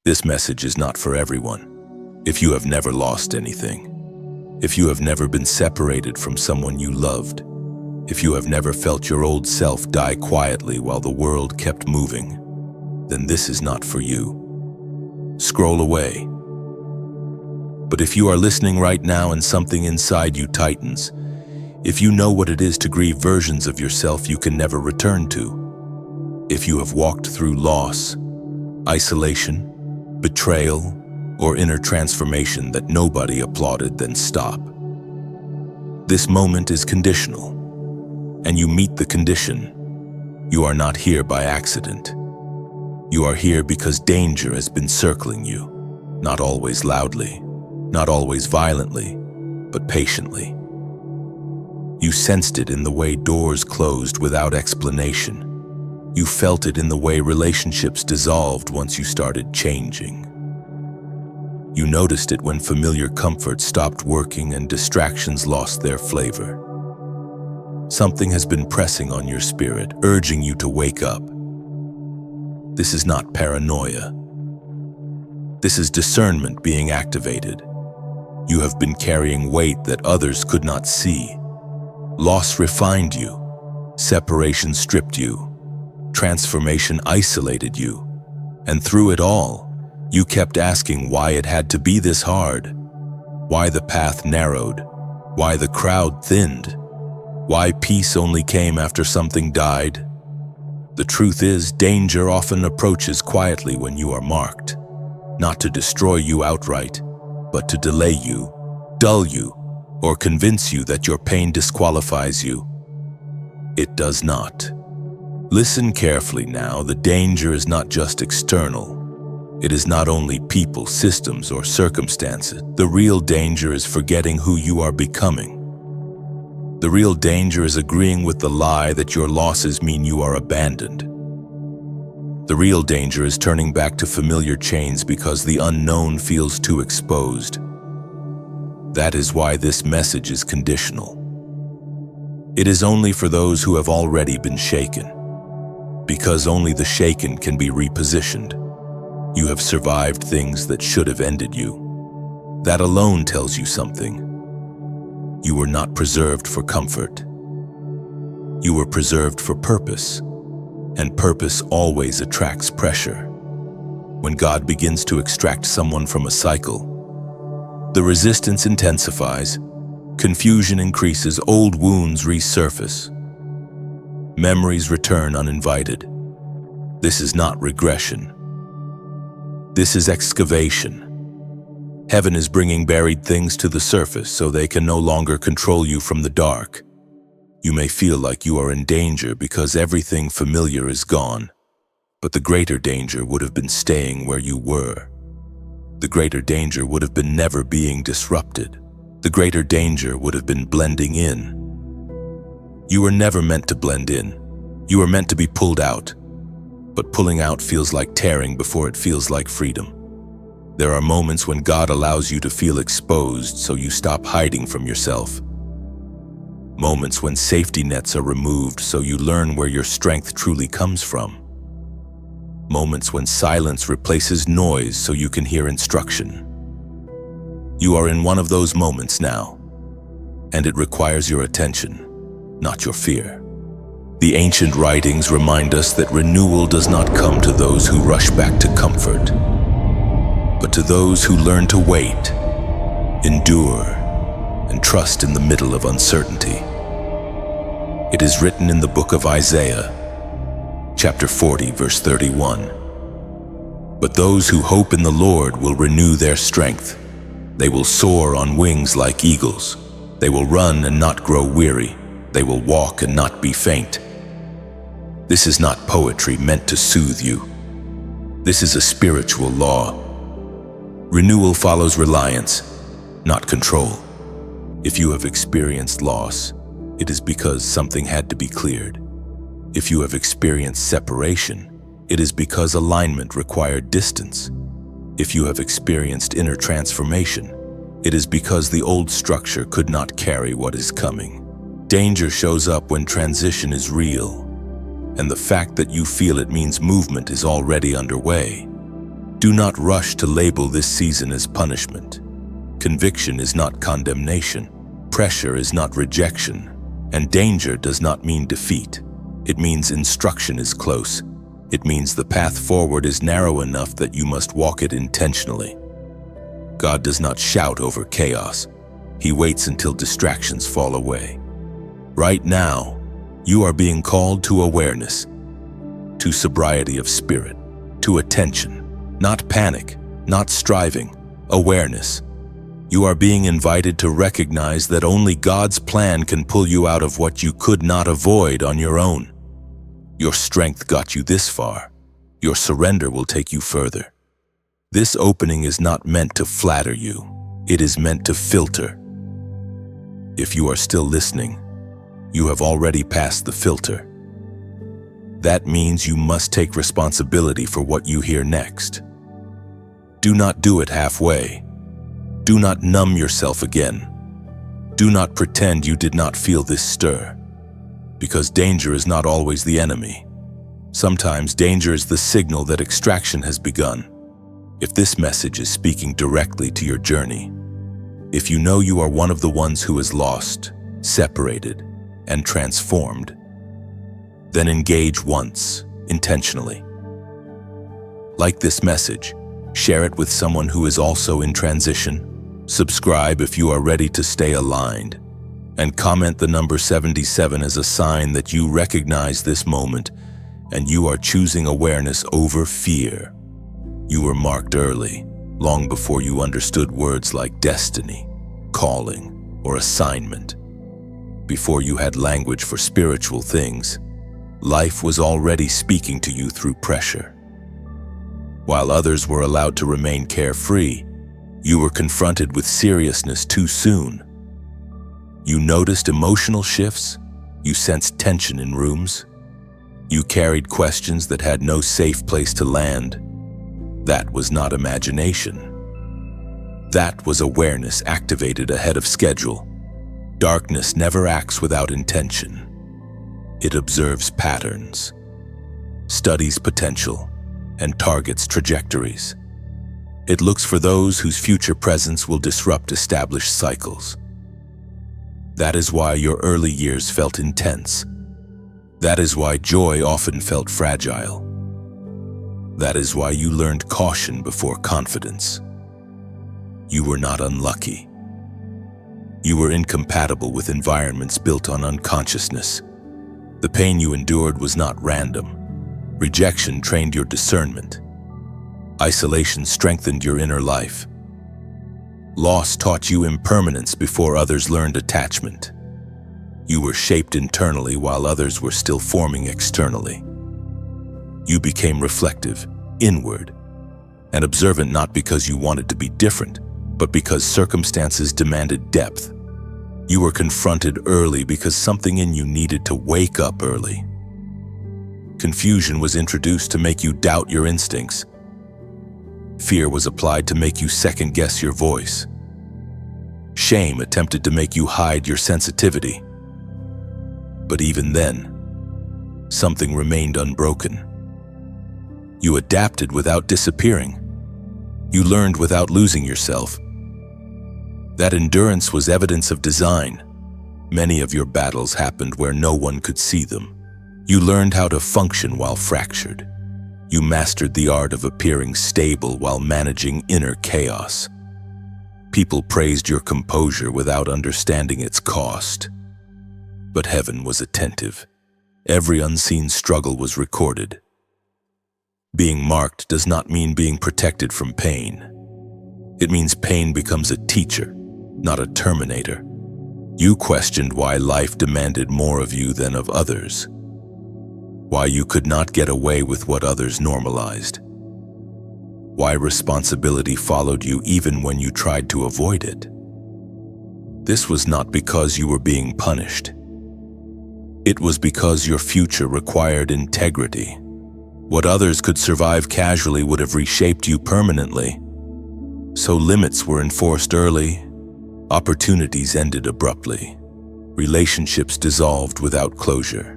This message is not for everyone. If you have never lost anything, if you have never been separated from someone you loved, if you have never felt your old self die quietly while the world kept moving, then this is not for you. Scroll away. But if you are listening right now and something inside you tightens, if you know what it is to grieve versions of yourself you can never return to, if you have walked through loss, isolation, betrayal, or inner transformation that nobody applauded, then stop. This moment is conditional, and you meet the condition. You are not here by accident. You are here because danger has been circling you, not always loudly, not always violently, but patiently. You sensed it in the way doors closed without explanation. You felt it in the way relationships dissolved once you started changing. You noticed it when familiar comfort stopped working and distractions lost their flavor. Something has been pressing on your spirit, urging you to wake up. This is not paranoia. This is discernment being activated. You have been carrying weight that others could not see. Loss refined you. Separation stripped you. Transformation isolated you. And through it all, you kept asking why it had to be this hard, why the path narrowed, why the crowd thinned, why peace only came after something died. The truth is, danger often approaches quietly when you are marked, not to destroy you outright, but to delay you, dull you, or convince you that your pain disqualifies you. It does not. Listen carefully now. The danger is not just external. It is not only people, systems, or circumstances. The real danger is forgetting who you are becoming. The real danger is agreeing with the lie that your losses mean you are abandoned. The real danger is turning back to familiar chains because the unknown feels too exposed. That is why this message is conditional. It is only for those who have already been shaken, because only the shaken can be repositioned. You have survived things that should have ended you. That alone tells you something. You were not preserved for comfort. You were preserved for purpose, and purpose always attracts pressure. When God begins to extract someone from a cycle, the resistance intensifies, confusion increases, old wounds resurface. Memories return uninvited. This is not regression. This is excavation. Heaven is bringing buried things to the surface so they can no longer control you from the dark. You may feel like you are in danger because everything familiar is gone, but the greater danger would have been staying where you were. The greater danger would have been never being disrupted. The greater danger would have been blending in. You were never meant to blend in. You were meant to be pulled out. But pulling out feels like tearing before it feels like freedom. There are moments when God allows you to feel exposed so you stop hiding from yourself. Moments when safety nets are removed so you learn where your strength truly comes from. Moments when silence replaces noise so you can hear instruction. You are in one of those moments now, and it requires your attention, not your fear. The ancient writings remind us that renewal does not come to those who rush back to comfort, but to those who learn to wait, endure, and trust in the middle of uncertainty. It is written in the book of Isaiah, chapter 40, verse 31. But those who hope in the Lord will renew their strength. They will soar on wings like eagles. They will run and not grow weary. They will walk and not be faint. This is not poetry meant to soothe you. This is a spiritual law. Renewal follows reliance, not control. If you have experienced loss, it is because something had to be cleared. If you have experienced separation, it is because alignment required distance. If you have experienced inner transformation, it is because the old structure could not carry what is coming. Danger shows up when transition is real, and the fact that you feel it means movement is already underway. Do not rush to label this season as punishment. Conviction is not condemnation. Pressure is not rejection. And danger does not mean defeat. It means instruction is close. It means the path forward is narrow enough that you must walk it intentionally. God does not shout over chaos. He waits until distractions fall away. Right now, you are being called to awareness, to sobriety of spirit, to attention. Not panic, not striving, awareness. You are being invited to recognize that only God's plan can pull you out of what you could not avoid on your own. Your strength got you this far. Your surrender will take you further. This opening is not meant to flatter you. It is meant to filter. If you are still listening, you have already passed the filter. That means you must take responsibility for what you hear next. Do not do it halfway. Do not numb yourself again. Do not pretend you did not feel this stir. Because danger is not always the enemy. Sometimes danger is the signal that extraction has begun. If this message is speaking directly to your journey, if you know you are one of the ones who is lost, separated, and transformed, then engage once, intentionally. Like this message, share it with someone who is also in transition. Subscribe if you are ready to stay aligned. And comment the number 77 as a sign that you recognize this moment and you are choosing awareness over fear. You were marked early, long before you understood words like destiny, calling, or assignment. Before you had language for spiritual things, life was already speaking to you through pressure. While others were allowed to remain carefree, you were confronted with seriousness too soon. You noticed emotional shifts, you sensed tension in rooms, you carried questions that had no safe place to land. That was not imagination. That was awareness activated ahead of schedule. Darkness never acts without intention. It observes patterns, studies potential, and targets trajectories. It looks for those whose future presence will disrupt established cycles. That is why your early years felt intense. That is why joy often felt fragile. That is why you learned caution before confidence. You were not unlucky. You were incompatible with environments built on unconsciousness. The pain you endured was not random. Rejection trained your discernment. Isolation strengthened your inner life. Loss taught you impermanence before others learned attachment. You were shaped internally while others were still forming externally. You became reflective, inward, and observant not because you wanted to be different, but because circumstances demanded depth. You were confronted early because something in you needed to wake up early. Confusion was introduced to make you doubt your instincts. Fear was applied to make you second-guess your voice. Shame attempted to make you hide your sensitivity. But even then, something remained unbroken. You adapted without disappearing. You learned without losing yourself. That endurance was evidence of design. Many of your battles happened where no one could see them. You learned how to function while fractured. You mastered the art of appearing stable while managing inner chaos. People praised your composure without understanding its cost. But heaven was attentive. Every unseen struggle was recorded. Being marked does not mean being protected from pain. It means pain becomes a teacher, not a terminator. You questioned why life demanded more of you than of others. Why you could not get away with what others normalized. Why responsibility followed you even when you tried to avoid it. This was not because you were being punished. It was because your future required integrity. What others could survive casually would have reshaped you permanently. So limits were enforced early, opportunities ended abruptly, relationships dissolved without closure.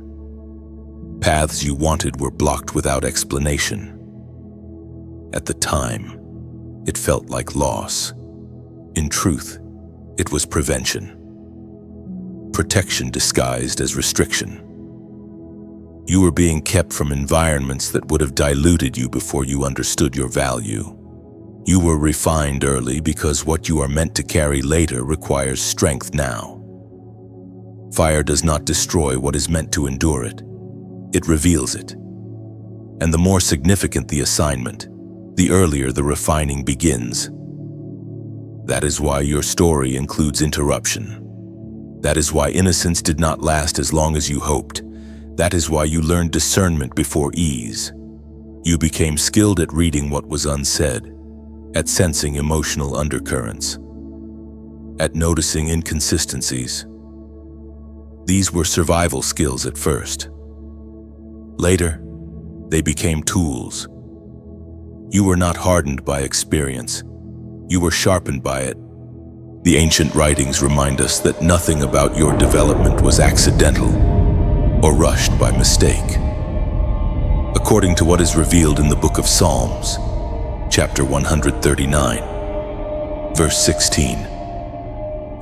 Paths you wanted were blocked without explanation. At the time, it felt like loss. In truth, it was prevention. Protection disguised as restriction. You were being kept from environments that would have diluted you before you understood your value. You were refined early because what you are meant to carry later requires strength now. Fire does not destroy what is meant to endure it. It reveals it. And the more significant the assignment, the earlier the refining begins. That is why your story includes interruption. That is why innocence did not last as long as you hoped. That is why you learned discernment before ease. You became skilled at reading what was unsaid, at sensing emotional undercurrents, at noticing inconsistencies. These were survival skills at first. Later, they became tools. You were not hardened by experience. You were sharpened by it. The ancient writings remind us that nothing about your development was accidental or rushed by mistake. According to what is revealed in the book of Psalms, chapter 139, verse 16,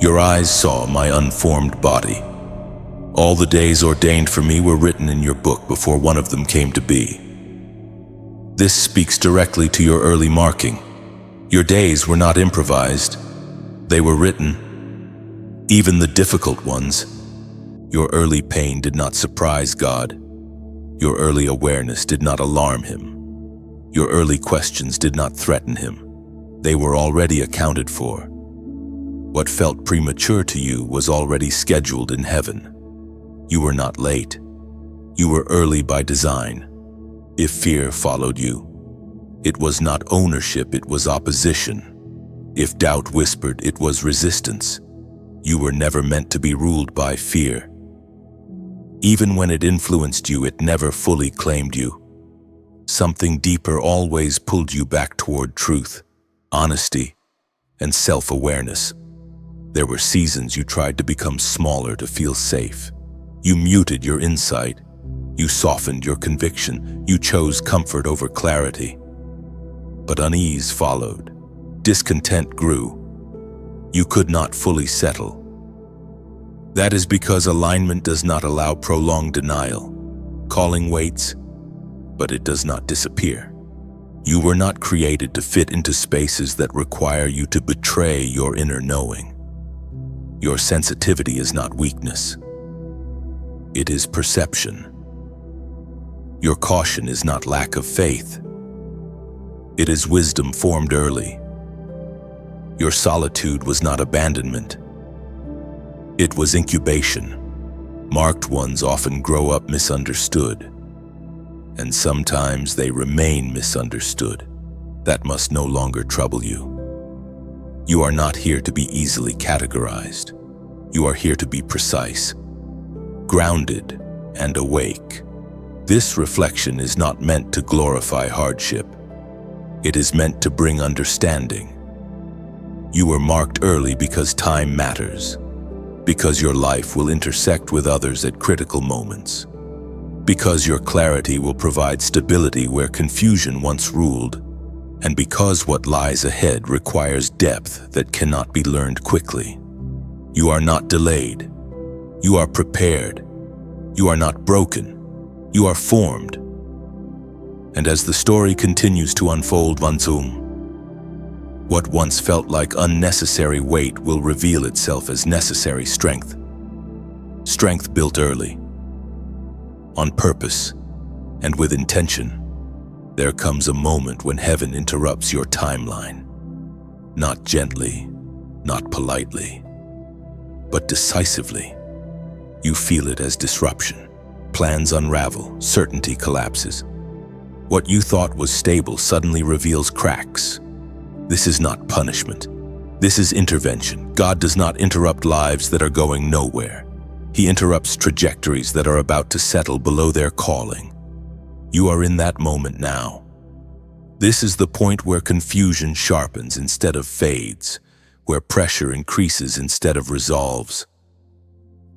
your eyes saw my unformed body. All the days ordained for me were written in your book before one of them came to be. This speaks directly to your early marking. Your days were not improvised. They were written, even the difficult ones. Your early pain did not surprise God. Your early awareness did not alarm him. Your early questions did not threaten him. They were already accounted for. What felt premature to you was already scheduled in heaven. You were not late. You were early by design. If fear followed you, it was not ownership, it was opposition. If doubt whispered, it was resistance. You were never meant to be ruled by fear. Even when it influenced you, it never fully claimed you. Something deeper always pulled you back toward truth, honesty, and self-awareness. There were seasons you tried to become smaller to feel safe. You muted your insight. You softened your conviction. You chose comfort over clarity. But unease followed. Discontent grew. You could not fully settle. That is because alignment does not allow prolonged denial. Calling waits, but it does not disappear. You were not created to fit into spaces that require you to betray your inner knowing. Your sensitivity is not weakness. It is perception. Your caution is not lack of faith. It is wisdom formed early. Your solitude was not abandonment. It was incubation. Marked ones often grow up misunderstood, and sometimes they remain misunderstood. That must no longer trouble you. You are not here to be easily categorized. You are here to be precise, grounded, and awake. This reflection is not meant to glorify hardship. It is meant to bring understanding. You were marked early because time matters, because your life will intersect with others at critical moments, because your clarity will provide stability where confusion once ruled, and because what lies ahead requires depth that cannot be learned quickly. You are not delayed. You are prepared. You are not broken. You are formed. And as the story continues to unfold, what once felt like unnecessary weight will reveal itself as necessary strength. Strength built early, on purpose, and with intention. There comes a moment when heaven interrupts your timeline. Not gently, not politely, but decisively. You feel it as disruption. Plans unravel, certainty collapses. What you thought was stable suddenly reveals cracks. This is not punishment. This is intervention. God does not interrupt lives that are going nowhere. He interrupts trajectories that are about to settle below their calling. You are in that moment now. This is the point where confusion sharpens instead of fades, where pressure increases instead of resolves.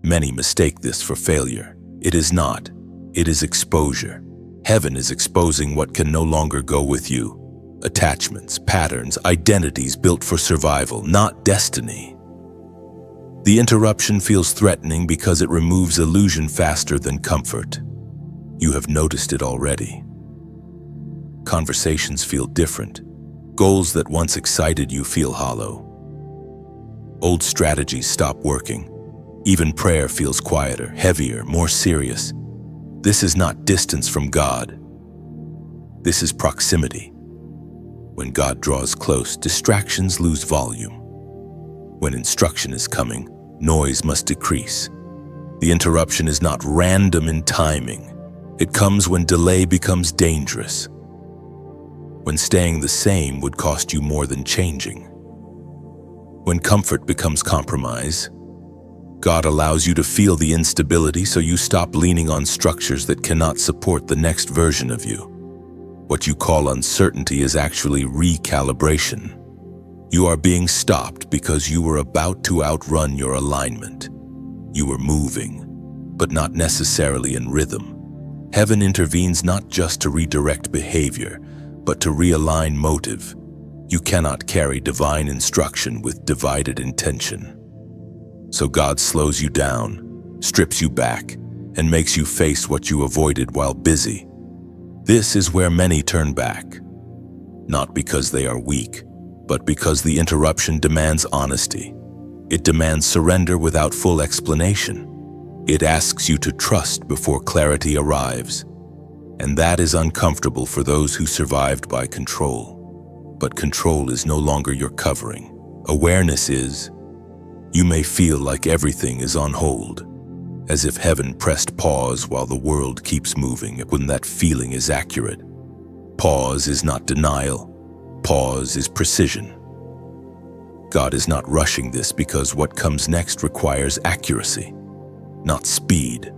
Many mistake this for failure. It is not. It is exposure. Heaven is exposing what can no longer go with you. Attachments, patterns, identities built for survival, not destiny. The interruption feels threatening because it removes illusion faster than comfort. You have noticed it already. Conversations feel different. Goals that once excited you feel hollow. Old strategies stop working. Even prayer feels quieter, heavier, more serious. This is not distance from God. This is proximity. When God draws close, distractions lose volume. When instruction is coming, noise must decrease. The interruption is not random in timing. It comes when delay becomes dangerous. When staying the same would cost you more than changing. When comfort becomes compromise, God allows you to feel the instability so you stop leaning on structures that cannot support the next version of you. What you call uncertainty is actually recalibration. You are being stopped because you were about to outrun your alignment. You were moving, but not necessarily in rhythm. Heaven intervenes not just to redirect behavior, but to realign motive. You cannot carry divine instruction with divided intention. So God slows you down, strips you back, and makes you face what you avoided while busy. This is where many turn back, not because they are weak, but because the interruption demands honesty. It demands surrender without full explanation. It asks you to trust before clarity arrives. And that is uncomfortable for those who survived by control. But control is no longer your covering. Awareness is. You may feel like everything is on hold, as if heaven pressed pause while the world keeps moving, when that feeling is accurate. Pause is not denial. Pause is precision. God is not rushing this because what comes next requires accuracy, not speed.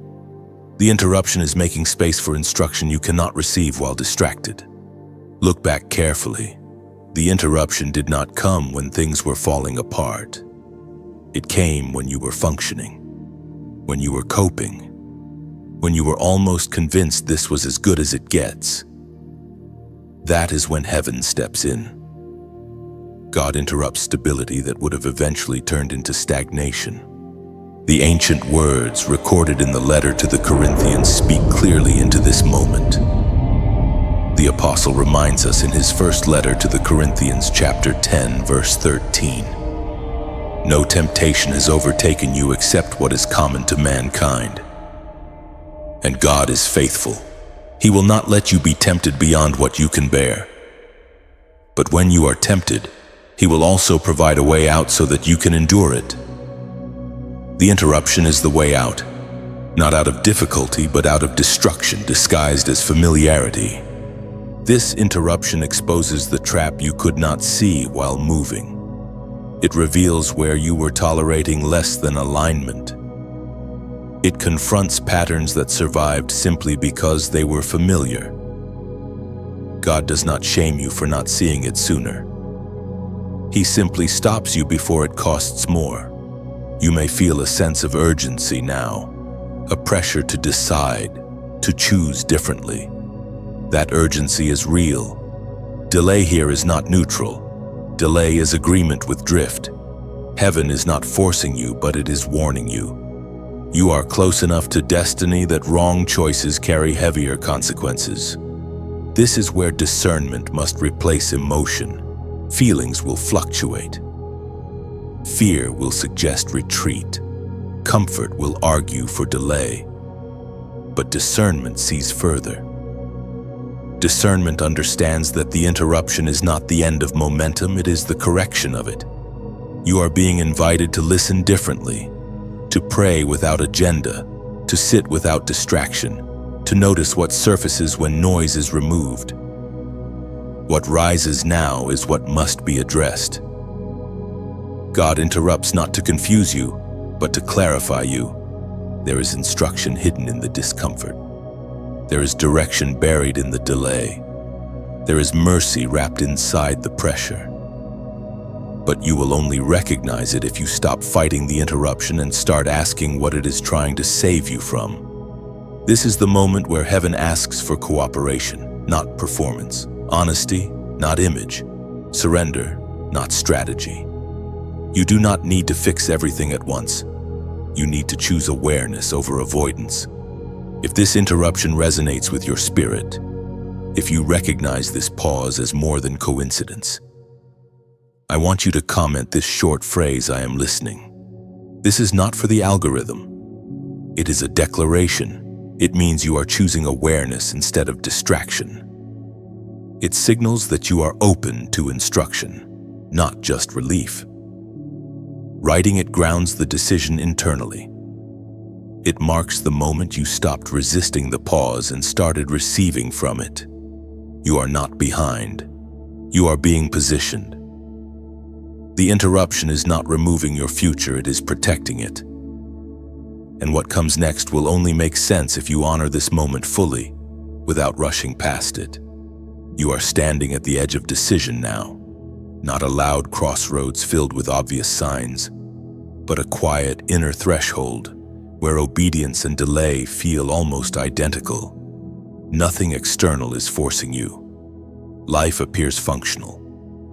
The interruption is making space for instruction you cannot receive while distracted. Look back carefully. The interruption did not come when things were falling apart. It came when you were functioning, when you were coping, when you were almost convinced this was as good as it gets. That is when heaven steps in. God interrupts stability that would have eventually turned into stagnation. The ancient words recorded in the letter to the Corinthians speak clearly into this moment. The apostle reminds us in his first letter to the Corinthians, chapter 10, verse 13. No temptation has overtaken you except what is common to mankind. And God is faithful. He will not let you be tempted beyond what you can bear. But when you are tempted, He will also provide a way out so that you can endure it. The interruption is the way out, not out of difficulty, but out of destruction disguised as familiarity. This interruption exposes the trap you could not see while moving. It reveals where you were tolerating less than alignment. It confronts patterns that survived simply because they were familiar. God does not shame you for not seeing it sooner. He simply stops you before it costs more. You may feel a sense of urgency now, a pressure to decide, to choose differently. That urgency is real. Delay here is not neutral. Delay is agreement with drift. Heaven is not forcing you, but it is warning you. You are close enough to destiny that wrong choices carry heavier consequences. This is where discernment must replace emotion. Feelings will fluctuate. Fear will suggest retreat. Comfort will argue for delay. But discernment sees further. Discernment understands that the interruption is not the end of momentum, it is the correction of it. You are being invited to listen differently, to pray without agenda, to sit without distraction, to notice what surfaces when noise is removed. What rises now is what must be addressed. God interrupts not to confuse you, but to clarify you. There is instruction hidden in the discomfort. There is direction buried in the delay. There is mercy wrapped inside the pressure. But you will only recognize it if you stop fighting the interruption and start asking what it is trying to save you from. This is the moment where heaven asks for cooperation, not performance. Honesty, not image. Surrender, not strategy. You do not need to fix everything at once. You need to choose awareness over avoidance. If this interruption resonates with your spirit, if you recognize this pause as more than coincidence, I want you to comment this short phrase: "I am listening." This is not for the algorithm. It is a declaration. It means you are choosing awareness instead of distraction. It signals that you are open to instruction, not just relief. Writing it grounds the decision internally. It marks the moment you stopped resisting the pause and started receiving from it. You are not behind. You are being positioned. The interruption is not removing your future, it is protecting it. And what comes next will only make sense if you honor this moment fully, without rushing past it. You are standing at the edge of decision now, not a loud crossroads filled with obvious signs, but a quiet inner threshold where obedience and delay feel almost identical. Nothing external is forcing you. Life appears functional.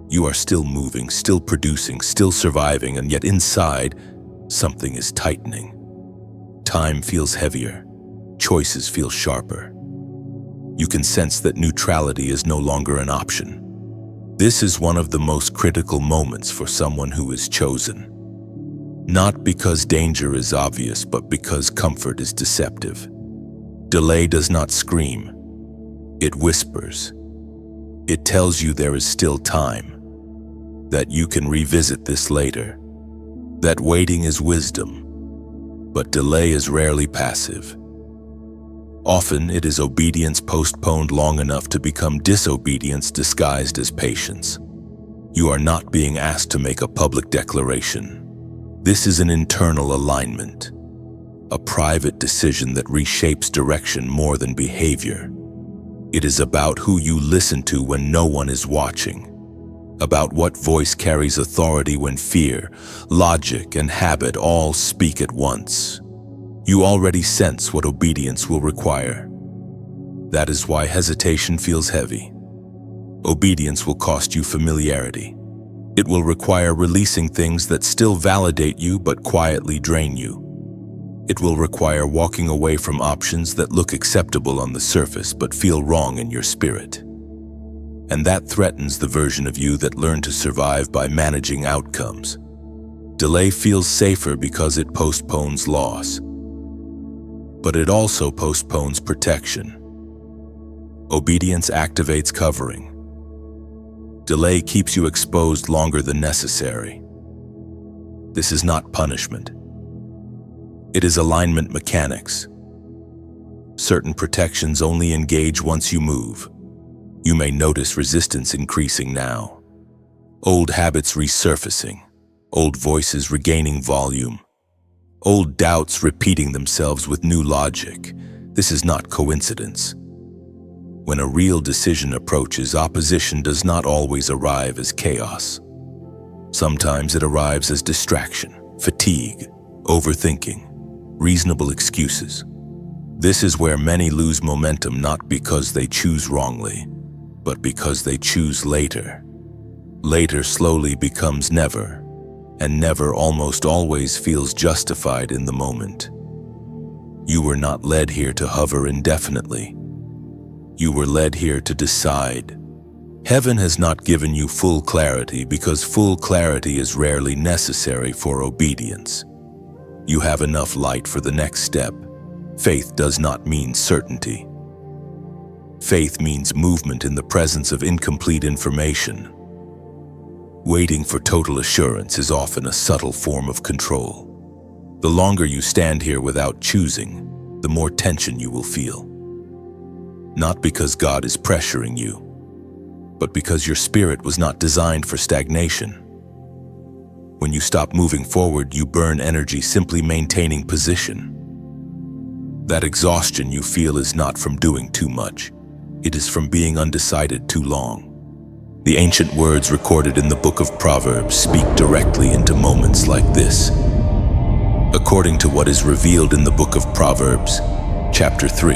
You are still moving, still producing, still surviving, and yet inside, something is tightening. Time feels heavier. Choices feel sharper. You can sense that neutrality is no longer an option. This is one of the most critical moments for someone who is chosen. Not because danger is obvious, but because comfort is deceptive. Delay does not scream. It whispers. It tells you there is still time, that you can revisit this later, that waiting is wisdom, but delay is rarely passive. Often it is obedience postponed long enough to become disobedience disguised as patience. You are not being asked to make a public declaration. This is an internal alignment, a private decision that reshapes direction more than behavior. It is about who you listen to when no one is watching, about what voice carries authority when fear, logic, and habit all speak at once. You already sense what obedience will require. That is why hesitation feels heavy. Obedience will cost you familiarity. It will require releasing things that still validate you but quietly drain you. It will require walking away from options that look acceptable on the surface but feel wrong in your spirit. And that threatens the version of you that learned to survive by managing outcomes. Delay feels safer because it postpones loss. But it also postpones protection. Obedience activates covering. Delay keeps you exposed longer than necessary. This is not punishment. It is alignment mechanics. Certain protections only engage once you move. You may notice resistance increasing now. Old habits resurfacing. Old voices regaining volume. Old doubts repeating themselves with new logic. This is not coincidence. When a real decision approaches, opposition does not always arrive as chaos. Sometimes it arrives as distraction, fatigue, overthinking, reasonable excuses. This is where many lose momentum, not because they choose wrongly, but because they choose later. Later slowly becomes never. And never almost always feels justified in the moment. You were not led here to hover indefinitely. You were led here to decide. Heaven has not given you full clarity because full clarity is rarely necessary for obedience. You have enough light for the next step. Faith does not mean certainty. Faith means movement in the presence of incomplete information. Waiting for total assurance is often a subtle form of control. The longer you stand here without choosing, the more tension you will feel. Not because God is pressuring you, but because your spirit was not designed for stagnation. When you stop moving forward, you burn energy simply maintaining position. That exhaustion you feel is not from doing too much. It is from being undecided too long. The ancient words recorded in the book of Proverbs speak directly into moments like this. According to what is revealed in the book of Proverbs, chapter 3,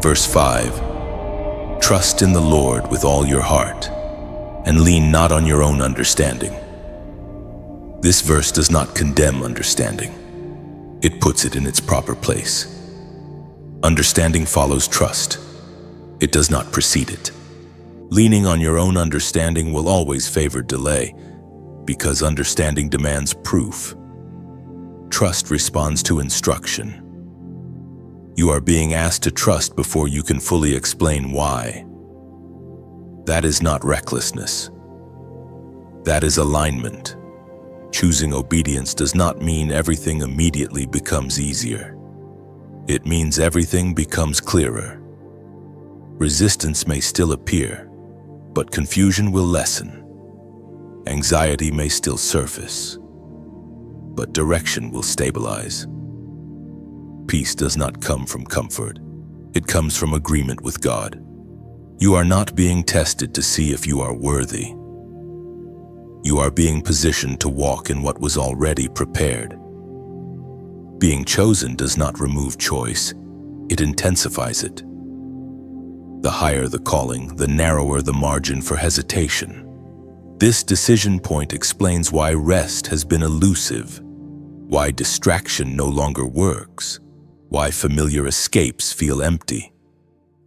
verse 5, Trust in the Lord with all your heart, and lean not on your own understanding. This verse does not condemn understanding. It puts it in its proper place. Understanding follows trust. It does not precede it. Leaning on your own understanding will always favor delay, because understanding demands proof. Trust responds to instruction. You are being asked to trust before you can fully explain why. That is not recklessness. That is alignment. Choosing obedience does not mean everything immediately becomes easier. It means everything becomes clearer. Resistance may still appear, but confusion will lessen. Anxiety may still surface, but direction will stabilize. Peace does not come from comfort. It comes from agreement with God. You are not being tested to see if you are worthy. You are being positioned to walk in what was already prepared. Being chosen does not remove choice, it intensifies it. The higher the calling, the narrower the margin for hesitation. This decision point explains why rest has been elusive, why distraction no longer works, why familiar escapes feel empty.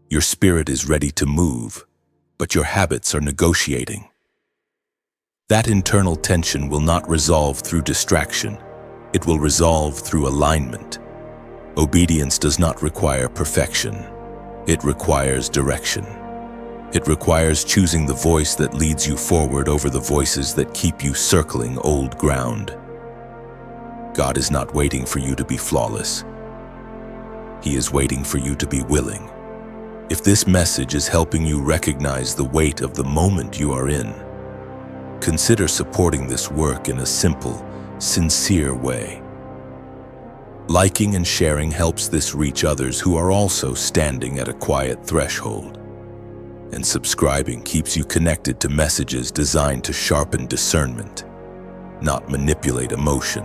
Your spirit is ready to move, but your habits are negotiating. That internal tension will not resolve through distraction. It will resolve through alignment. Obedience does not require perfection. It requires direction. It requires choosing the voice that leads you forward over the voices that keep you circling old ground. God is not waiting for you to be flawless. He is waiting for you to be willing. If this message is helping you recognize the weight of the moment you are in, consider supporting this work in a simple, sincere way. Liking and sharing helps this reach others who are also standing at a quiet threshold. And subscribing keeps you connected to messages designed to sharpen discernment, not manipulate emotion.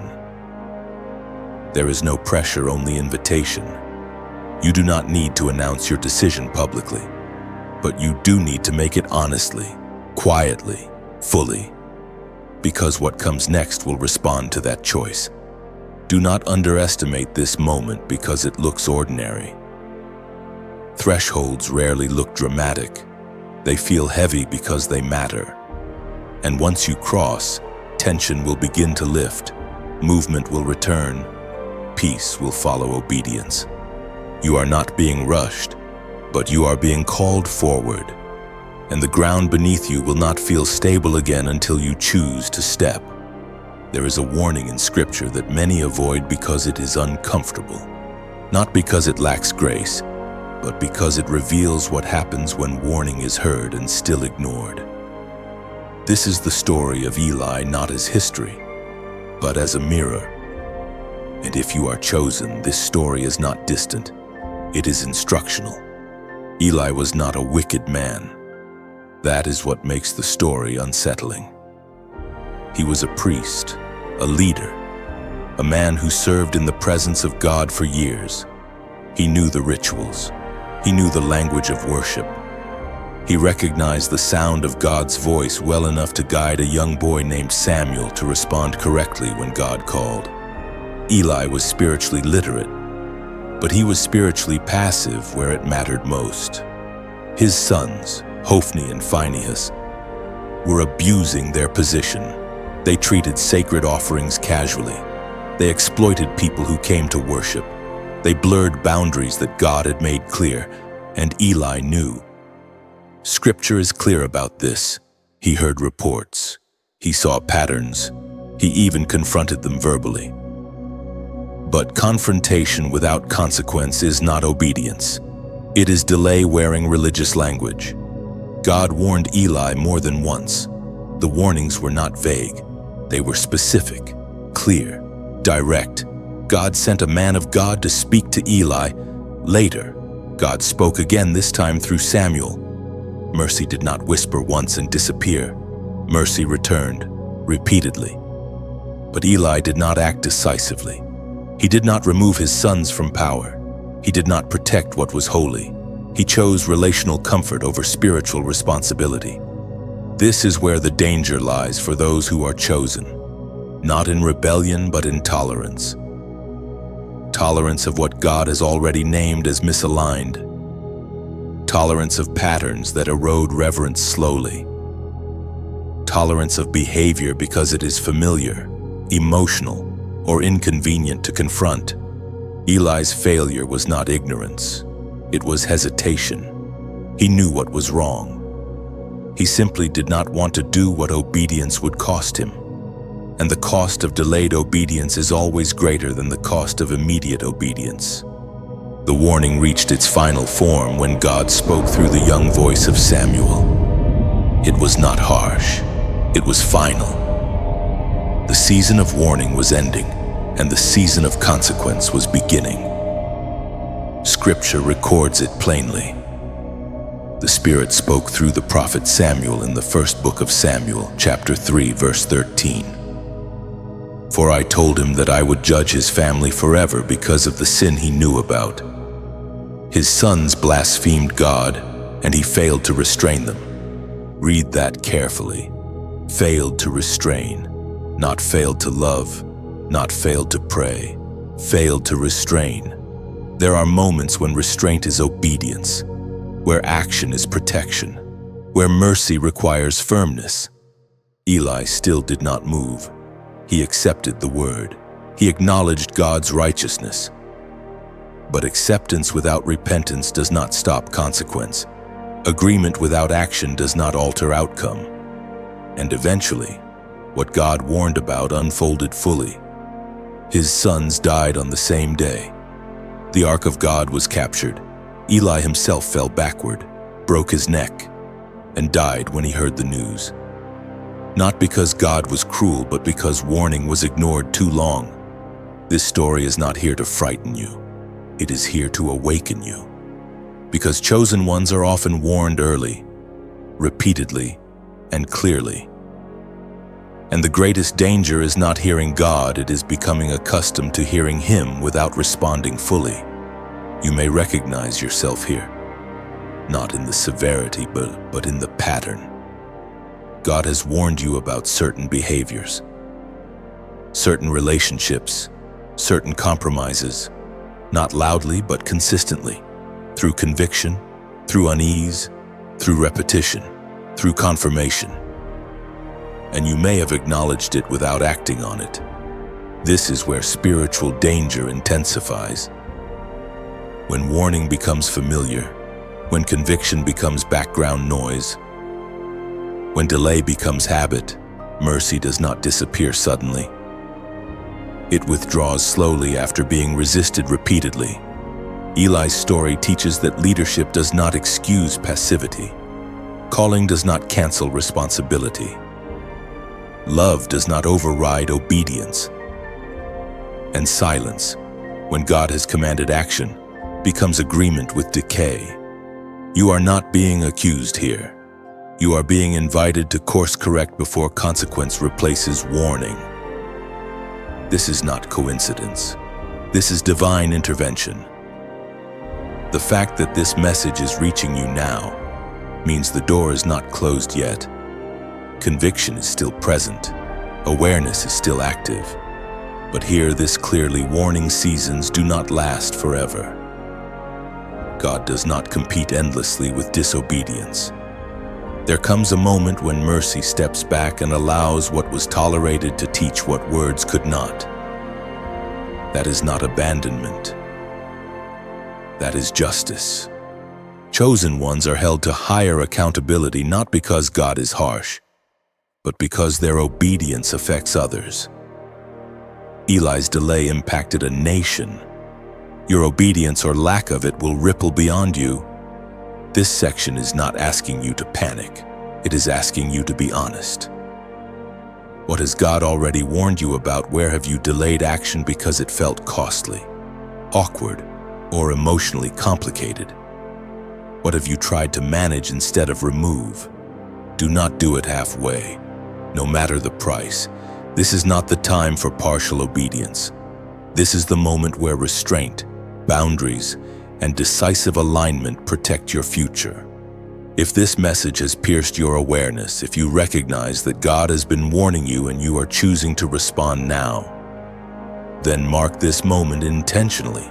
There is no pressure, only invitation. You do not need to announce your decision publicly, but you do need to make it honestly, quietly, fully, because what comes next will respond to that choice. Do not underestimate this moment because it looks ordinary. Thresholds rarely look dramatic. They feel heavy because they matter. And once you cross, tension will begin to lift, movement will return, peace will follow obedience. You are not being rushed, but you are being called forward, and the ground beneath you will not feel stable again until you choose to step. There is a warning in Scripture that many avoid because it is uncomfortable, not because it lacks grace, but because it reveals what happens when warning is heard and still ignored. This is the story of Eli not as history, but as a mirror. And if you are chosen, this story is not distant. It is instructional. Eli was not a wicked man. That is what makes the story unsettling. He was a priest, a leader, a man who served in the presence of God for years. He knew the rituals. He knew the language of worship. He recognized the sound of God's voice well enough to guide a young boy named Samuel to respond correctly when God called. Eli was spiritually literate, but he was spiritually passive where it mattered most. His sons, Hophni and Phinehas, were abusing their position. They treated sacred offerings casually. They exploited people who came to worship. They blurred boundaries that God had made clear, and Eli knew. Scripture is clear about this. He heard reports. He saw patterns. He even confronted them verbally. But confrontation without consequence is not obedience. It is delay wearing religious language. God warned Eli more than once. The warnings were not vague. They were specific, clear, direct. God sent a man of God to speak to Eli. Later, God spoke again, this time through Samuel. Mercy did not whisper once and disappear. Mercy returned, repeatedly. But Eli did not act decisively. He did not remove his sons from power. He did not protect what was holy. He chose relational comfort over spiritual responsibility. This is where the danger lies for those who are chosen, not in rebellion but in tolerance. Tolerance of what God has already named as misaligned. Tolerance of patterns that erode reverence slowly. Tolerance of behavior because it is familiar, emotional, or inconvenient to confront. Eli's failure was not ignorance. It was hesitation. He knew what was wrong. He simply did not want to do what obedience would cost him. And the cost of delayed obedience is always greater than the cost of immediate obedience. The warning reached its final form when God spoke through the young voice of Samuel. It was not harsh. It was final. The season of warning was ending, and the season of consequence was beginning. Scripture records it plainly. The Spirit spoke through the prophet Samuel in the first book of Samuel, chapter 3, verse 13. For I told him that I would judge his family forever because of the sin he knew about. His sons blasphemed God, and he failed to restrain them. Read that carefully. Failed to restrain, not failed to love, not failed to pray, failed to restrain. There are moments when restraint is obedience, where action is protection, where mercy requires firmness. Eli still did not move. He accepted the word. He acknowledged God's righteousness. But acceptance without repentance does not stop consequence. Agreement without action does not alter outcome. And eventually, what God warned about unfolded fully. His sons died on the same day. The ark of God was captured. Eli himself fell backward, broke his neck, and died when he heard the news. Not because God was cruel, but because warning was ignored too long. This story is not here to frighten you. It is here to awaken you. Because chosen ones are often warned early, repeatedly, and clearly. And the greatest danger is not hearing God, it is becoming accustomed to hearing Him without responding fully. You may recognize yourself here, not in the severity, but in the pattern. God has warned you about certain behaviors, certain relationships, certain compromises, not loudly but consistently, through conviction, through unease, through repetition, through confirmation. And you may have acknowledged it without acting on it. This is where spiritual danger intensifies. When warning becomes familiar, when conviction becomes background noise, when delay becomes habit, mercy does not disappear suddenly. It withdraws slowly after being resisted repeatedly. Eli's story teaches that leadership does not excuse passivity. Calling does not cancel responsibility. Love does not override obedience. And silence, when God has commanded action, becomes agreement with decay. You are not being accused here. You are being invited to course correct before consequence replaces warning. This is not coincidence. This is divine intervention. The fact that this message is reaching you now means the door is not closed yet. Conviction is still present. Awareness is still active. But hear this clearly, warning seasons do not last forever. God does not compete endlessly with disobedience. There comes a moment when mercy steps back and allows what was tolerated to teach what words could not. That is not abandonment. That is justice. Chosen ones are held to higher accountability not because God is harsh, but because their obedience affects others. Eli's delay impacted a nation. Your obedience or lack of it will ripple beyond you. This section is not asking you to panic. It is asking you to be honest. What has God already warned you about? Where have you delayed action because it felt costly, awkward, or emotionally complicated? What have you tried to manage instead of remove? Do not do it halfway, no matter the price. This is not the time for partial obedience. This is the moment where restraint, boundaries, and decisive alignment protect your future. If this message has pierced your awareness, if you recognize that God has been warning you and you are choosing to respond now, then mark this moment intentionally.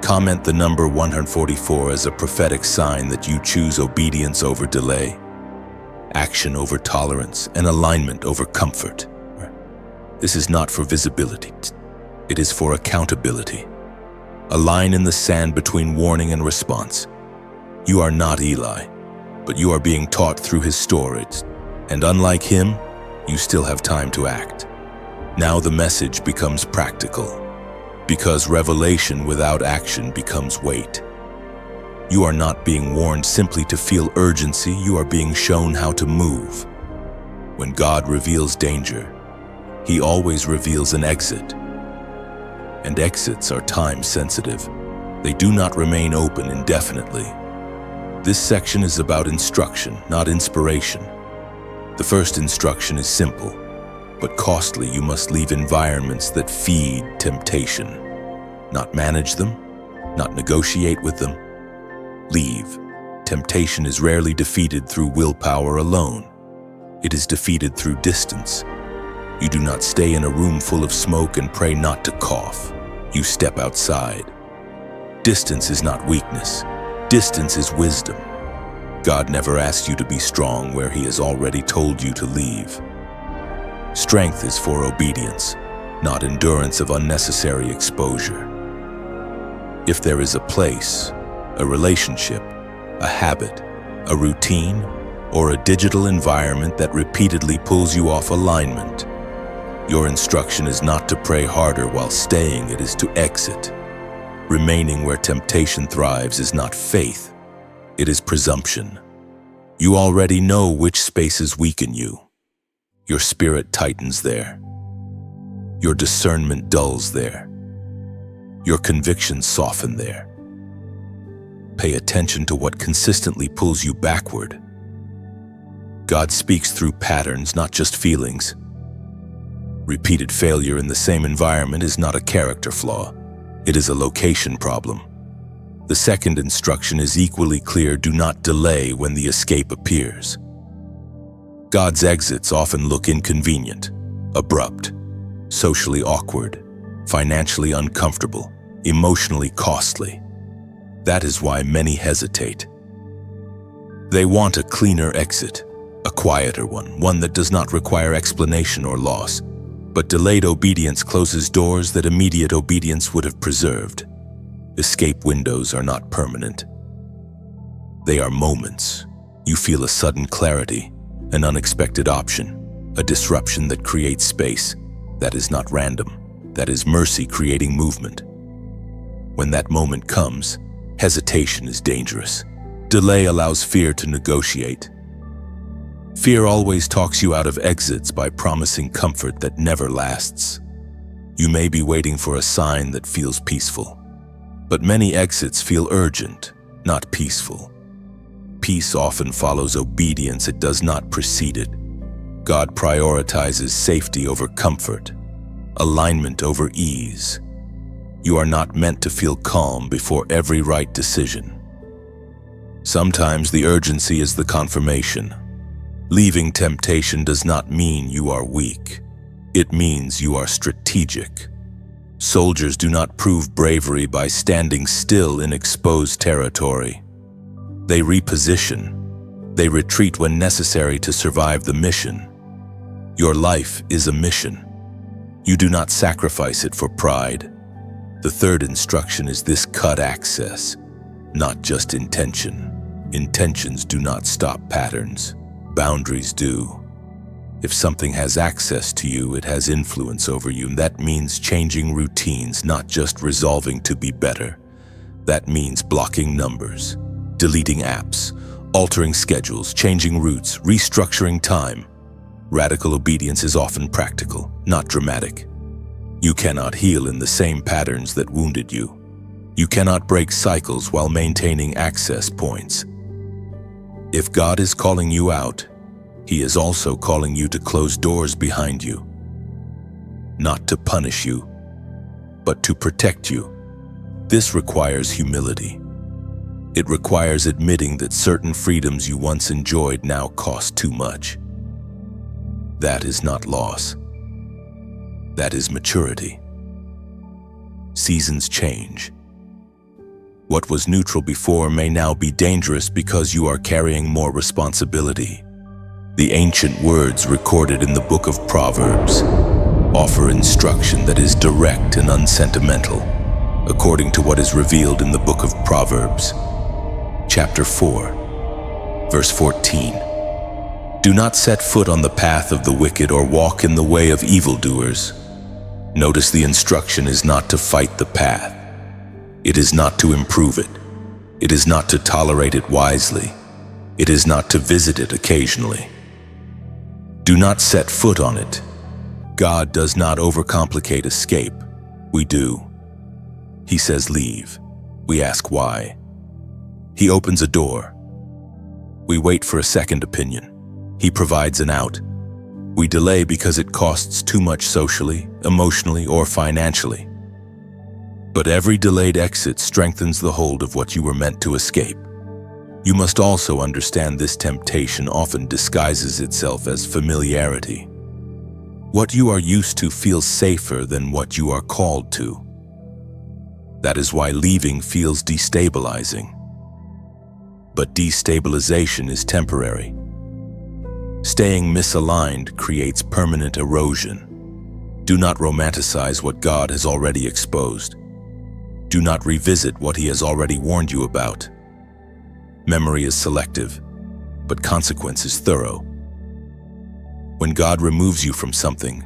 Comment the number 144 as a prophetic sign that you choose obedience over delay, action over tolerance, and alignment over comfort. This is not for visibility. It is for accountability. A line in the sand between warning and response. You are not Eli, but you are being taught through his stories, and unlike him, you still have time to act. Now the message becomes practical, because revelation without action becomes weight. You are not being warned simply to feel urgency, you are being shown how to move. When God reveals danger, he always reveals an exit. And exits are time-sensitive. They do not remain open indefinitely. This section is about instruction, not inspiration. The first instruction is simple, but costly. You must leave environments that feed temptation. Not manage them, not negotiate with them. Leave. Temptation is rarely defeated through willpower alone. It is defeated through distance. You do not stay in a room full of smoke and pray not to cough. You step outside. Distance is not weakness. Distance is wisdom. God never asks you to be strong where he has already told you to leave. Strength is for obedience, not endurance of unnecessary exposure. If there is a place, a relationship, a habit, a routine, or a digital environment that repeatedly pulls you off alignment, your instruction is not to pray harder while staying, it is to exit. Remaining where temptation thrives is not faith, it is presumption. You already know which spaces weaken you. Your spirit tightens there. Your discernment dulls there. Your convictions soften there. Pay attention to what consistently pulls you backward. God speaks through patterns, not just feelings. Repeated failure in the same environment is not a character flaw. It is a location problem. The second instruction is equally clear: do not delay when the escape appears. God's exits often look inconvenient, abrupt, socially awkward, financially uncomfortable, emotionally costly. That is why many hesitate. They want a cleaner exit, a quieter one that does not require explanation or loss. But delayed obedience closes doors that immediate obedience would have preserved. Escape windows are not permanent. They are moments. You feel a sudden clarity, an unexpected option, a disruption that creates space. That is not random. That is mercy creating movement. When that moment comes, hesitation is dangerous. Delay allows fear to negotiate. Fear always talks you out of exits by promising comfort that never lasts. You may be waiting for a sign that feels peaceful, but many exits feel urgent, not peaceful. Peace often follows obedience, it does not precede it. God prioritizes safety over comfort, alignment over ease. You are not meant to feel calm before every right decision. Sometimes the urgency is the confirmation. Leaving temptation does not mean you are weak. It means you are strategic. Soldiers do not prove bravery by standing still in exposed territory. They reposition. They retreat when necessary to survive the mission. Your life is a mission. You do not sacrifice it for pride. The third instruction is this: cut access, not just intention. Intentions do not stop patterns. Boundaries do. If something has access to you, it has influence over you. That means changing routines, not just resolving to be better. That means blocking numbers, deleting apps, altering schedules, changing routes, restructuring time. Radical obedience is often practical, not dramatic. You cannot heal in the same patterns that wounded you. You cannot break cycles while maintaining access points. If God is calling you out, he is also calling you to close doors behind you. Not to punish you, but to protect you. This requires humility. It requires admitting that certain freedoms you once enjoyed now cost too much. That is not loss. That is maturity. Seasons change. What was neutral before may now be dangerous because you are carrying more responsibility. The ancient words recorded in the book of Proverbs offer instruction that is direct and unsentimental, according to what is revealed in the book of Proverbs, chapter 4, verse 14. Do not set foot on the path of the wicked or walk in the way of evildoers. Notice the instruction is not to fight the path. It is not to improve it. It is not to tolerate it wisely. It is not to visit it occasionally. Do not set foot on it. God does not overcomplicate escape. We do. He says leave. We ask why. He opens a door. We wait for a second opinion. He provides an out. We delay because it costs too much socially, emotionally, or financially. But every delayed exit strengthens the hold of what you were meant to escape. You must also understand this temptation often disguises itself as familiarity. What you are used to feels safer than what you are called to. That is why leaving feels destabilizing. But destabilization is temporary. Staying misaligned creates permanent erosion. Do not romanticize what God has already exposed. Do not revisit what He has already warned you about. Memory is selective, but consequence is thorough. When God removes you from something,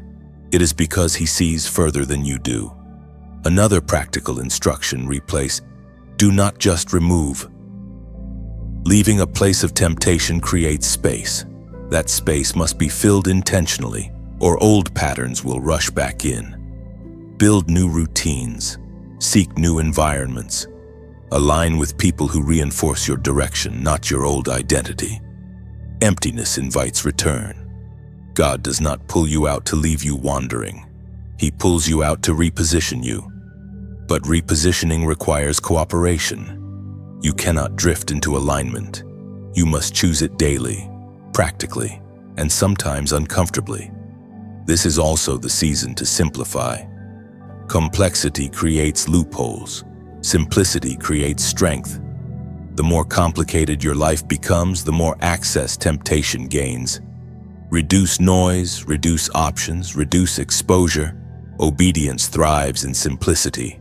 it is because He sees further than you do. Another practical instruction: replace. Do not just remove. Leaving a place of temptation creates space. That space must be filled intentionally, or old patterns will rush back in. Build new routines. Seek new environments. Align with people who reinforce your direction, not your old identity. Emptiness invites return. God does not pull you out to leave you wandering. He pulls you out to reposition you. But repositioning requires cooperation. You cannot drift into alignment. You must choose it daily, practically, and sometimes uncomfortably. This is also the season to simplify. Complexity creates loopholes. Simplicity creates strength. The more complicated your life becomes, the more access temptation gains. Reduce noise, reduce options, reduce exposure. Obedience thrives in simplicity.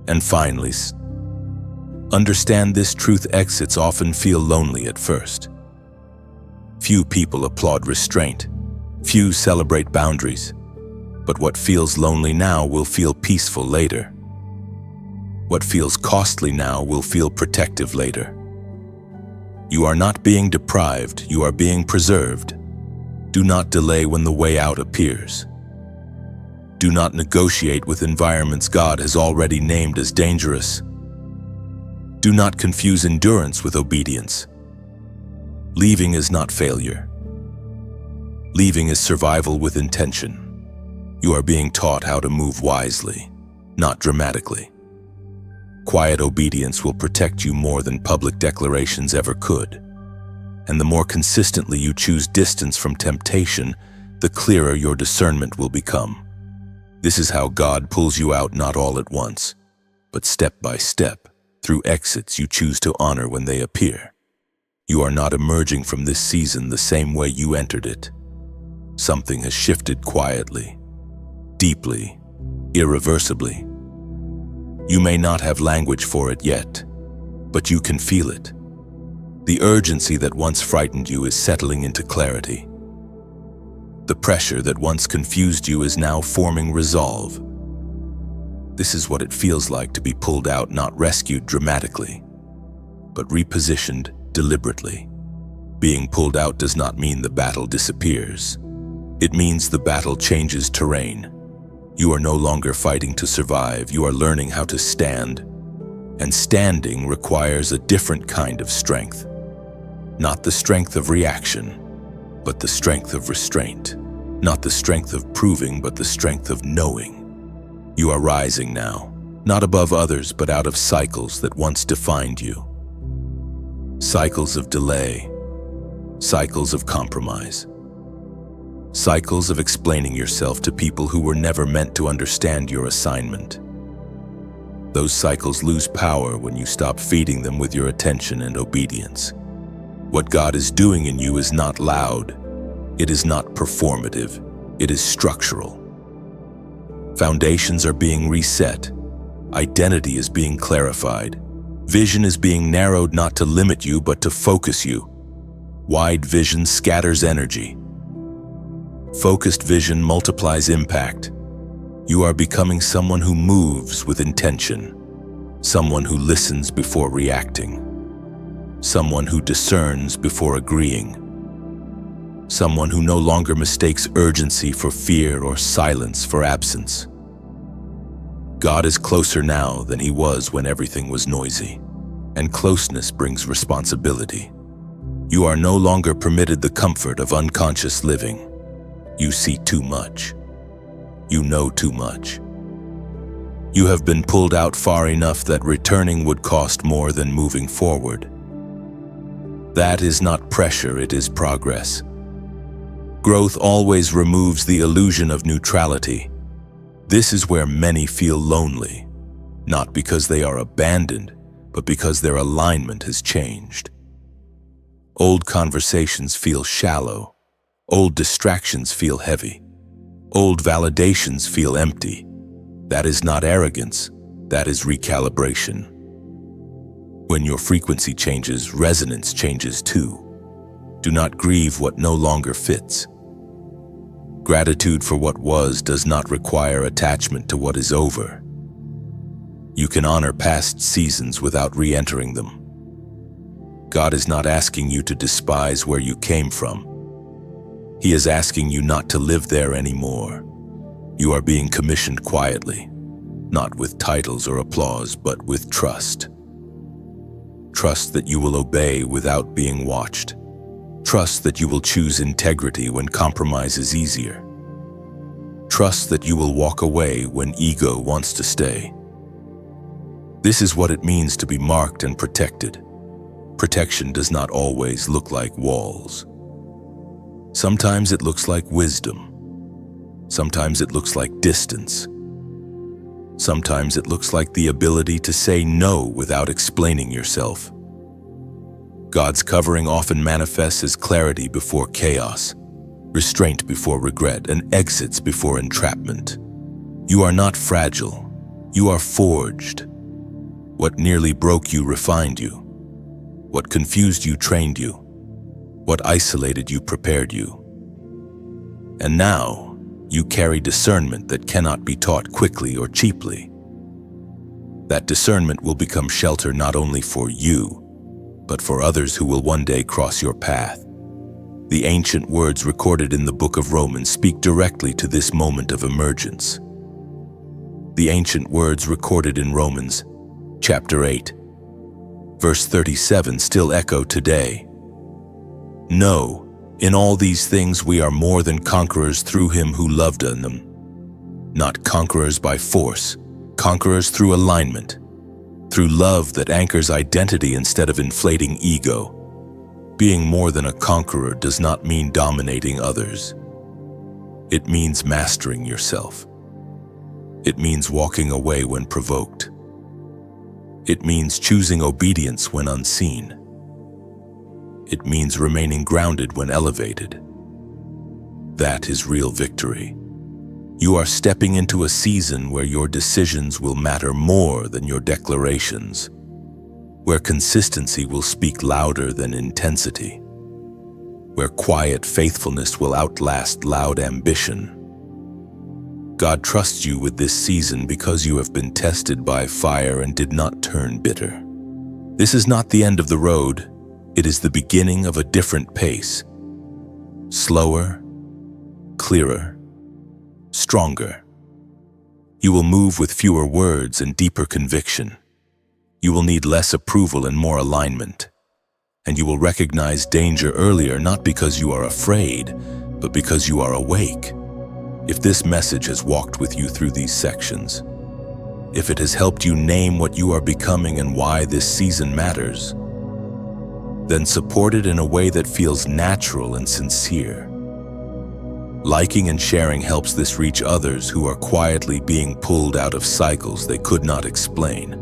And finally, understand this truth: exits often feel lonely at first. Few people applaud restraint. Few celebrate boundaries. But what feels lonely now will feel peaceful later. What feels costly now will feel protective later. You are not being deprived, you are being preserved. Do not delay when the way out appears. Do not negotiate with environments God has already named as dangerous. Do not confuse endurance with obedience. Leaving is not failure. Leaving is survival with intention. You are being taught how to move wisely, not dramatically. Quiet obedience will protect you more than public declarations ever could. And the more consistently you choose distance from temptation, the clearer your discernment will become. This is how God pulls you out, not all at once, but step by step, through exits you choose to honor when they appear. You are not emerging from this season the same way you entered it. Something has shifted quietly, deeply, irreversibly. You may not have language for it yet, but you can feel it. The urgency that once frightened you is settling into clarity. The pressure that once confused you is now forming resolve. This is what it feels like to be pulled out, not rescued dramatically, but repositioned deliberately. Being pulled out does not mean the battle disappears. It means the battle changes terrain. You are no longer fighting to survive, you are learning how to stand. And standing requires a different kind of strength. Not the strength of reaction, but the strength of restraint. Not the strength of proving, but the strength of knowing. You are rising now, not above others, but out of cycles that once defined you. Cycles of delay, cycles of compromise, cycles of explaining yourself to people who were never meant to understand your assignment. Those cycles lose power when you stop feeding them with your attention and obedience. What God is doing in you is not loud. It is not performative. It is structural. Foundations are being reset. Identity is being clarified. Vision is being narrowed not to limit you, but to focus you. Wide vision scatters energy. Focused vision multiplies impact. You are becoming someone who moves with intention, someone who listens before reacting, someone who discerns before agreeing, someone who no longer mistakes urgency for fear or silence for absence. God is closer now than he was when everything was noisy, and closeness brings responsibility. You are no longer permitted the comfort of unconscious living. You see too much. You know too much. You have been pulled out far enough that returning would cost more than moving forward. That is not pressure, it is progress. Growth always removes the illusion of neutrality. This is where many feel lonely, not because they are abandoned, but because their alignment has changed. Old conversations feel shallow. Old distractions feel heavy. Old validations feel empty. That is not arrogance, that is recalibration. When your frequency changes, resonance changes too. Do not grieve what no longer fits. Gratitude for what was does not require attachment to what is over. You can honor past seasons without re-entering them. God is not asking you to despise where you came from. He is asking you not to live there anymore. You are being commissioned quietly, not with titles or applause, but with trust. Trust that you will obey without being watched. Trust that you will choose integrity when compromise is easier. Trust that you will walk away when ego wants to stay. This is what it means to be marked and protected. Protection does not always look like walls. Sometimes it looks like wisdom. Sometimes it looks like distance. Sometimes it looks like the ability to say no without explaining yourself. God's covering often manifests as clarity before chaos, restraint before regret, and exits before entrapment. You are not fragile. You are forged. What nearly broke you refined you. What confused you trained you. What isolated you prepared you. And now, you carry discernment that cannot be taught quickly or cheaply. That discernment will become shelter not only for you, but for others who will one day cross your path. The ancient words recorded in the book of Romans speak directly to this moment of emergence. The ancient words recorded in Romans, chapter 8, verse 37 still echo today. No, in all these things we are more than conquerors through him who loved them. Not conquerors by force, conquerors through alignment, through love that anchors identity instead of inflating ego. Being more than a conqueror does not mean dominating others. It means mastering yourself. It means walking away when provoked. It means choosing obedience when unseen. It means remaining grounded when elevated. That is real victory. You are stepping into a season where your decisions will matter more than your declarations, where consistency will speak louder than intensity, where quiet faithfulness will outlast loud ambition. God trusts you with this season because you have been tested by fire and did not turn bitter. This is not the end of the road. It is the beginning of a different pace. Slower, clearer, stronger. You will move with fewer words and deeper conviction. You will need less approval and more alignment. And you will recognize danger earlier, not because you are afraid, but because you are awake. If this message has walked with you through these sections, if it has helped you name what you are becoming and why this season matters, then support it in a way that feels natural and sincere. Liking and sharing helps this reach others who are quietly being pulled out of cycles they could not explain.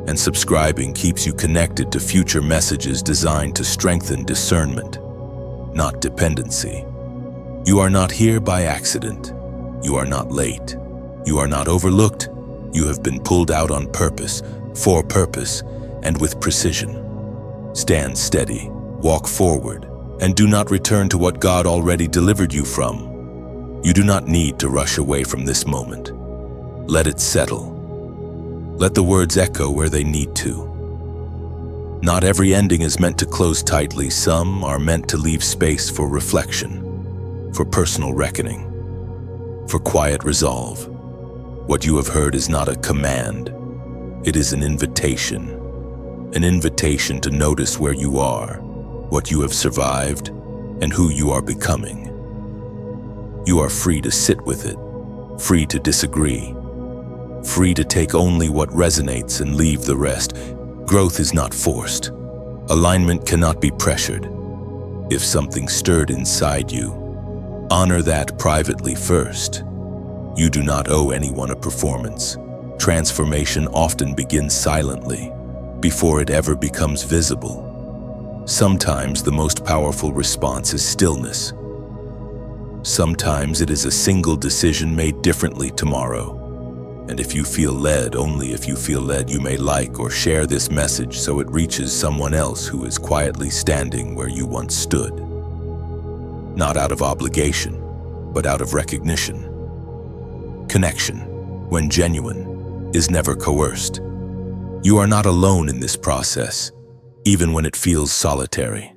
And subscribing keeps you connected to future messages designed to strengthen discernment, not dependency. You are not here by accident. You are not late. You are not overlooked. You have been pulled out on purpose, for purpose, and with precision. Stand steady, walk forward, and do not return to what God already delivered you from. You do not need to rush away from this moment. Let it settle. Let the words echo where they need to. Not every ending is meant to close tightly. Some are meant to leave space for reflection, for personal reckoning, for quiet resolve. What you have heard is not a command. It is an invitation to notice where you are, what you have survived, and who you are becoming. You are free to sit with it, free to disagree, free to take only what resonates and leave the rest. Growth is not forced. Alignment cannot be pressured. If something stirred inside you, honor that privately first. You do not owe anyone a performance. Transformation often begins silently, before it ever becomes visible. Sometimes the most powerful response is stillness. Sometimes it is a single decision made differently tomorrow. And if you feel led, only if you feel led, you may like or share this message so it reaches someone else who is quietly standing where you once stood. Not out of obligation, but out of recognition. Connection, when genuine, is never coerced. You are not alone in this process, even when it feels solitary.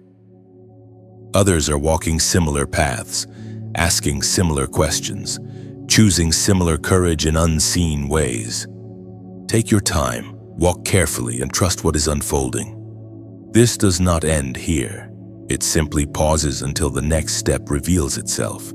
Others are walking similar paths, asking similar questions, choosing similar courage in unseen ways. Take your time, walk carefully, and trust what is unfolding. This does not end here. It simply pauses until the next step reveals itself.